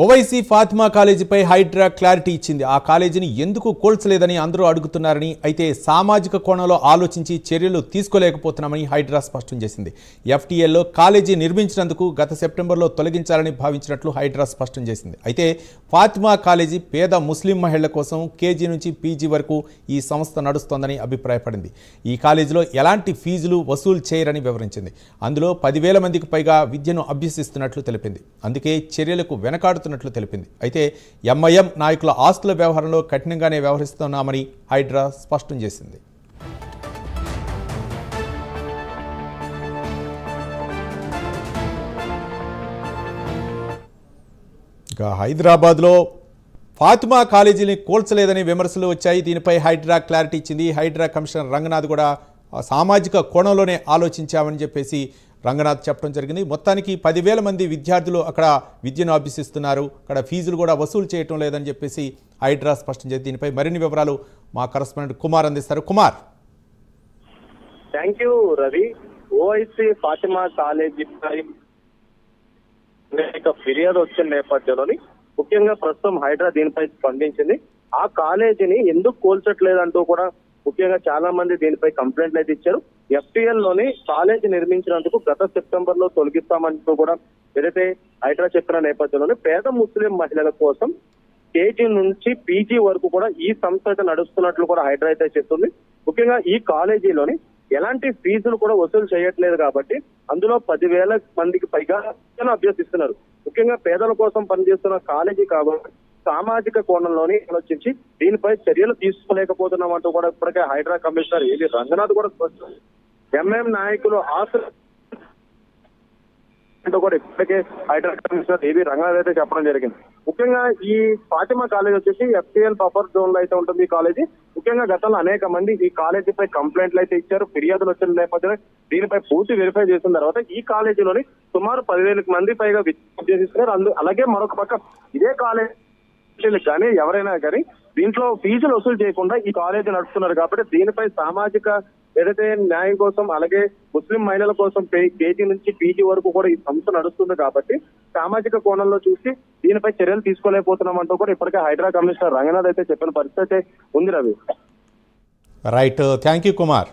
Owaisi Fatima కాలేజీపై Hydraa clarity ఇచ్చింది. ఆ కాలేజీని ఎందుకు కోల్చలేదని అందరూ అడుగుతున్నారని, అయితే సామాజిక కోణంలో ఆలోచించి చర్యలు తీసుకోలేకపోతున్నామని హైడ్రా స్పష్టం చేసింది. ఎఫ్టీఎల్లో కాలేజీ నిర్మించినందుకు గత సెప్టెంబర్లో తొలగించాలని భావించినట్లు హైడ్రా స్పష్టం చేసింది. అయితే ఫాతిమా కాలేజీ పేద ముస్లిం మహిళల కోసం కేజీ నుంచి పీజీ వరకు ఈ సంస్థ నడుస్తోందని అభిప్రాయపడింది. ఈ కాలేజీలో ఎలాంటి ఫీజులు వసూలు చేయరని వివరించింది. అందులో 10,000 మందికి పైగా విద్యను అభ్యసిస్తున్నట్లు తెలిపింది. అందుకే చర్యలకు వెనకాడుతున్నట్లు తెలిపింది. అయితే ఎంఐఎం నాయకుల ఆస్తుల వ్యవహారంలో కఠినంగానే వ్యవహరిస్తున్నామని హైడ్రా స్పష్టం చేసింది. ఇక హైదరాబాద్లో ఫాతిమా కాలేజీని కోల్చలేదని విమర్శలు వచ్చాయి. దీనిపై హైడ్రా క్లారిటీ ఇచ్చింది. హైడ్రా కమిషనర్ రంగనాథ్ కూడా సామాజిక కోణంలోనే ఆలోచించామని చెప్పేసి రంగనాథ్ చెప్పడం జరిగింది. మొత్తానికి 10,000 మంది విద్యార్థులు అక్కడ విద్యను అభ్యసిస్తున్నారు, అక్కడ ఫీజులు కూడా వసూలు చేయటం లేదని చెప్పేసి హైడ్రా స్పష్టం చేసి దీనిపై మరిన్ని వివరాలు మా కరెస్పాండెంట్ కుమార్ అందిస్తారు. కుమార్. Thank you Ravi. ఓవైసీ ఫాతిమా కాలేజీపై ఫిర్యాదు వచ్చిన నేపథ్యంలోని ముఖ్యంగా ప్రస్తుతం హైడ్రా దీనిపై స్పందించింది. ఆ కాలేజీని ఎందుకు కోల్చట్లేదంటూ కూడా ముఖ్యంగా చాలా మంది దీనిపై కంప్లైంట్లు అయితే ఇచ్చారు. ఎఫ్టీఎల్ లోని కాలేజీ నిర్మించినందుకు గత సెప్టెంబర్ లో తొలగిస్తామంటూ కూడా ఏదైతే హైడ్రా చెప్పిన నేపథ్యంలోనే పేద ముస్లిం మహిళల కోసం కేజీ నుంచి పీజీ వరకు కూడా ఈ సంస్థ అయితే నడుస్తున్నట్లు కూడా హైడ్రా అయితే చెప్తుంది. ముఖ్యంగా ఈ కాలేజీలోని ఎలాంటి ఫీజులు కూడా వసూలు చేయట్లేదు కాబట్టి అందులో 10,000 మందికి పైగా అభ్యసిస్తున్నారు. ముఖ్యంగా పేదల కోసం పనిచేస్తున్న కాలేజీ కాబట్టి సామాజిక కోణంలోని ఆలోచించి దీనిపై చర్యలు తీసుకోలేకపోతున్నామంటూ కూడా ఇప్పటికే హైడ్రా కమిషనర్ ఏది రంగనాథ్ కూడా స్పష్టం. ఎంఎం నాయకులు ఆశలు కూడా ఇప్పటికే హైడ్రా కమిషనర్ ఏది రంగనాథ్ అయితే చెప్పడం జరిగింది. ముఖ్యంగా ఈ ఫాతిమా కాలేజ్ వచ్చేసి ఎఫ్టీఎల్ బఫర్ జోన్ లో అయితే ఉంటుంది. ఈ కాలేజీ ముఖ్యంగా గతంలో అనేక మంది ఈ కాలేజీపై కంప్లైంట్లు అయితే ఇచ్చారు. ఫిర్యాదులు వచ్చిన నేపథ్యంలో దీనిపై పూర్తి వెరిఫై చేసిన తర్వాత ఈ కాలేజీలోని సుమారు 10,000 మంది పైగా అభ్యసిస్తున్నారు. అలాగే మరొక పక్క ఇదే కాలేజ్ కానీ ఎవరైనా కానీ దీంట్లో ఫీజులు వసూలు చేయకుండా ఈ కాలేజీ నడుస్తున్నారు కాబట్టి దీనిపై సామాజిక ఏదైతే న్యాయం కోసం అలాగే ముస్లిం మహిళల కోసం కేజీ నుంచి పీజీ వరకు కూడా ఈ సంస్థ నడుస్తుంది కాబట్టి సామాజిక కోణంలో చూసి దీనిపై చర్యలు తీసుకోలేకపోతున్నామంటూ కూడా ఇప్పటికే హైడ్రా కమిషనర్ రంగనాథ్ అయితే చెప్పిన పరిస్థితి అయితే ఉంది Ravi. Right, thank you Kumar.